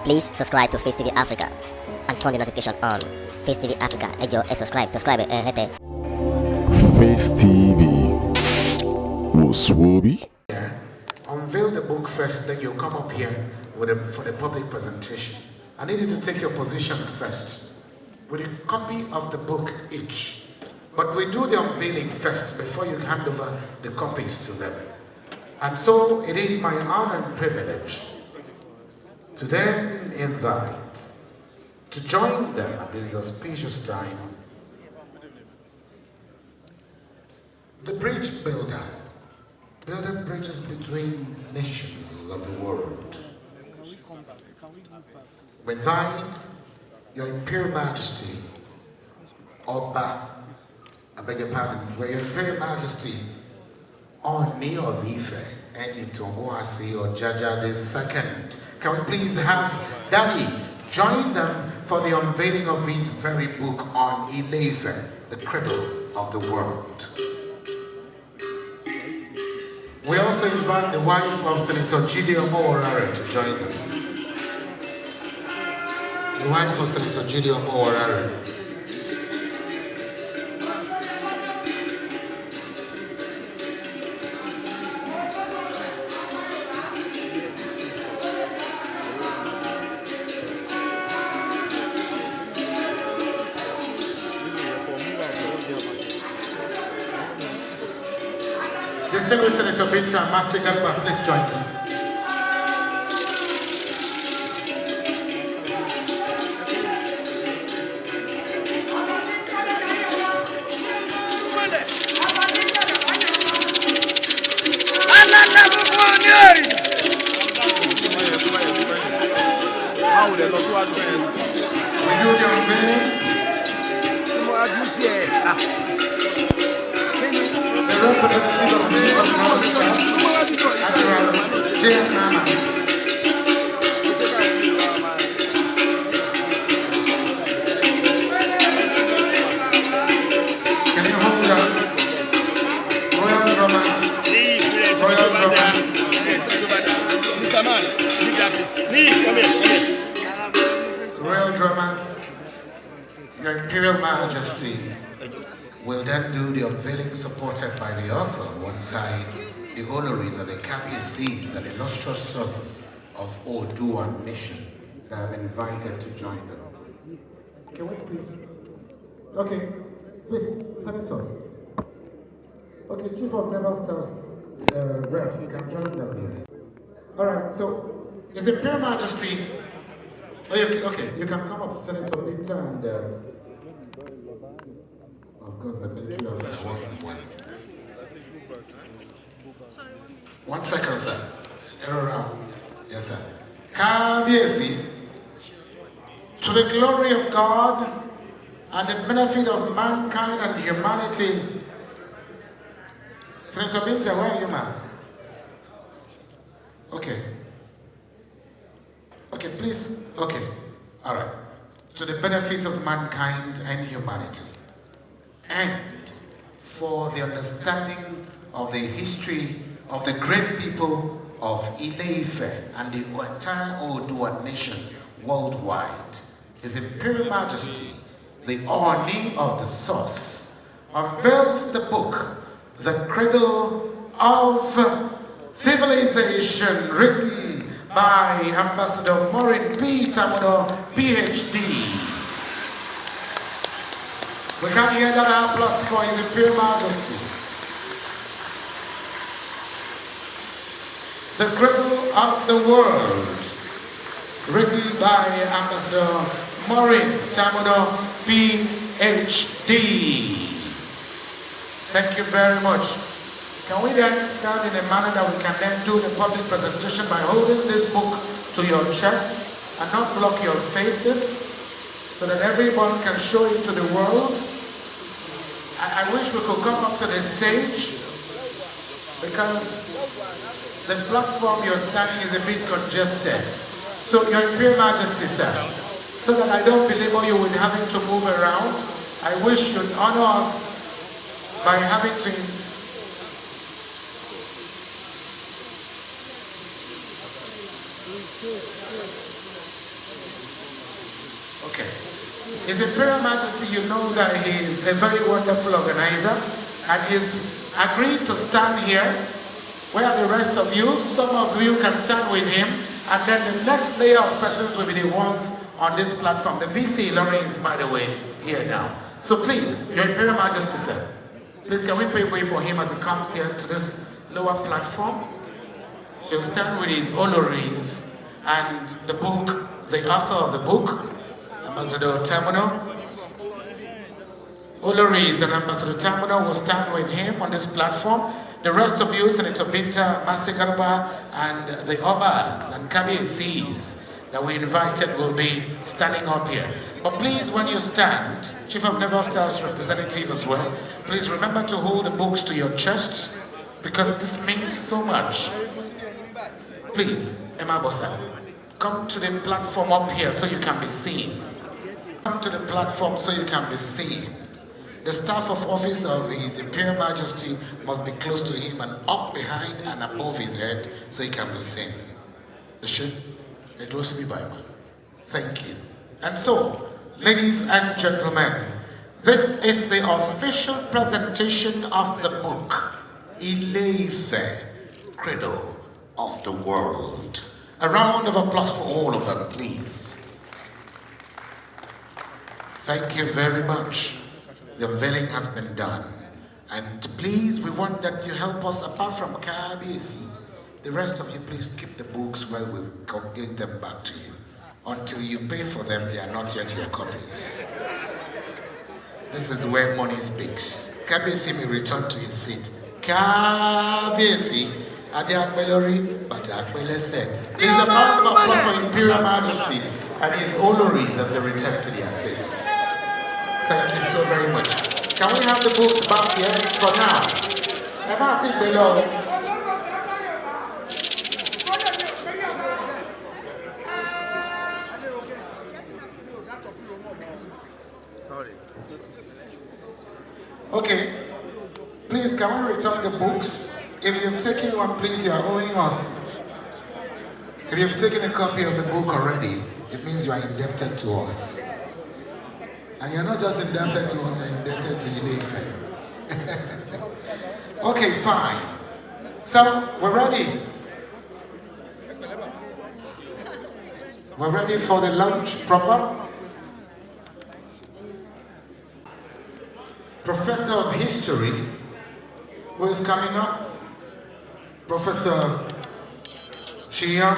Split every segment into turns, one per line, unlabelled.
Please subscribe to Face TV Africa and turn the notification on. Face TV Africa, ẹ jọ̀ọ́, subscribe, hete.
Face TV was Swoby.
Unveil the book first, then you'll come up here for the public presentation. I need you to take your positions first with a copy of the book each. But we do the unveiling first before you hand over the copies to them. And so it is my honor and privilege to then invite, to join them at this auspicious time, the bridge builder, building bridges between nations of the world. We invite Your Imperial Majesty, Oba, I beg your pardon, Your Imperial Majesty, Ooni of Ife, and Itomoasi or Jaja II. Can we please have Daddy join them for the unveiling of his very book on Ile Ife, the Cradle of the World. We also invite the wife of Senator Jide Omoworare to join them. The wife of Senator Jide Omoworare. Distinguished Senator Binta Masigarba, please join me. We do the unveiling. The representative of the Chief of Naval Staff, Admiral J. Nana. Can you hold up? Royal Drummers. Royal Drummers.
Mr. Man, leave that please. Please, come here.
Royal Drummers, Your Imperial Majesty will then do the unveiling supported by the author, one side, the honorees and the capacities and illustrious sons of Oodua Nation that have been invited to join them. Can we please? Okay, please, Senator. Okay, Chief of Naval Staff's rep, you can join them here. All right, so His Imperial Majesty. Okay, you can come up, Senator Binta, and of course the military officer wants one. 1 second, sir. Around. Yes, sir. Kabiesi, to the glory of God and the benefit of mankind and humanity. Senator Binta, where are you, ma'am? Okay. Okay, please. Okay. All right. To the benefit of mankind and humanity, and for the understanding of the history of the great people of Ile Ife and the entire Oodua Nation worldwide, His Imperial Majesty, the Ooni of the Source, unveils the book, The Cradle of Civilization, written by Ambassador Maureen P. Tamuno, PhD. We can hear that applause for His Imperial Majesty. The Cradle of the World, written by Ambassador Maureen Tamuno, PhD. Thank you very much. Can we then stand in a manner that we can then do the public presentation by holding this book to your chests and not block your faces, so that everyone can show it to the world? I wish we could come up to the stage, because the platform you're standing is a bit congested. So Your Imperial Majesty, sir, so that I don't belabor you with having to move around, I wish you'd honor us by having to Okay. His Imperial Majesty, you know that he is a very wonderful organizer, and he's agreed to stand here. Where are the rest of you? Some of you can stand with him, and then the next layer of persons will be the ones on this platform. The VC Lorraine is, by the way, here now. So please, Your Imperial Majesty, sir, please can we pray for him as he comes here to this lower platform? He'll stand with his honorees and the book, the author of the book, Ambassador Terminal. Honorees and Ambassador Terminal will stand with him on this platform. The rest of you, Senator Binta Masigarba, and the Obas and KBCs that we invited will be standing up here. But please, when you stand, Chief of Naval Staff's representative as well, please remember to hold the books to your chest because this means so much. Please, Emma Bosa, come to the platform up here so you can be seen. Come to the platform so you can be seen. The staff of office of His Imperial Majesty must be close to him and up behind and above his head so he can be seen. Thank you. And so, ladies and gentlemen, this is the official presentation of the book, Ile Ife Cradle of the World. A round of applause for all of them, please. Thank you very much. The unveiling has been done. And please, we want that you help us, apart from KBC, the rest of you, please keep the books where we'll give them back to you. Until you pay for them, they are not yet your copies. This is where money speaks. KBC may return to his seat. KBC, Adiakbelori, but Akbele said. Please, a round of applause for Imperial Majesty and his honorees as they return to their seats. Thank you so very much. Can we have the books back here for now? Emma, take below. Sorry. Okay. Please, can we return the books? If you've taken one, please, you are owing us. If you've taken a copy of the book already, it means you are indebted to us. And you're not just indebted to us, you're indebted to Ile Ife. Okay, fine. So, we're ready. We're ready for the lunch proper. Professor of History, who is coming up? Professor Shia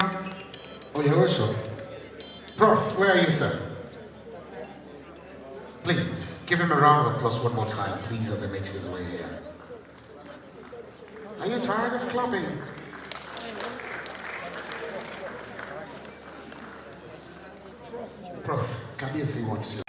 Oyerosho. Prof, where are you, sir? Please, give him a round of applause one more time, please, as he makes his way here. Are you tired of clapping? Prof, KBC wants you.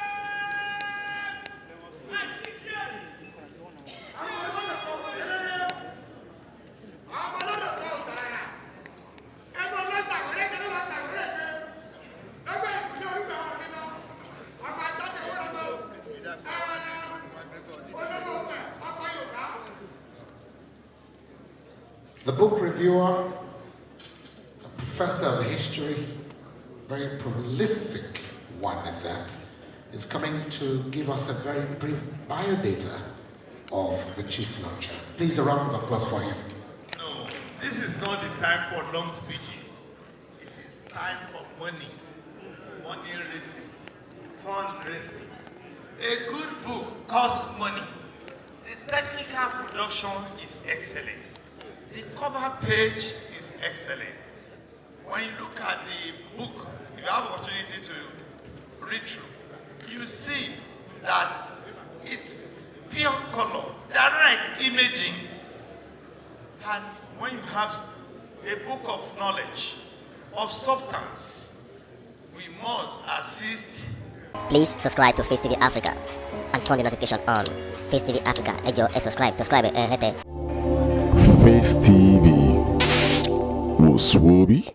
The book reviewer, a professor of history, very prolific one at that, is coming to give us a very brief biodata of the chief launcher. Please, a round of applause for him.
No, this is not the time for long speeches. It is time for money, money raising, fundraising. A good book costs money. The technical production is excellent. The cover page is excellent. When you look at the book, if you have opportunity to read through, you see that it's pure color, direct imaging. And when you have a book of knowledge, of substance, we must assist.
Please subscribe to Face TV Africa and turn the notification on. Face TV Africa, subscribe, hete.
Face TV was Swoby.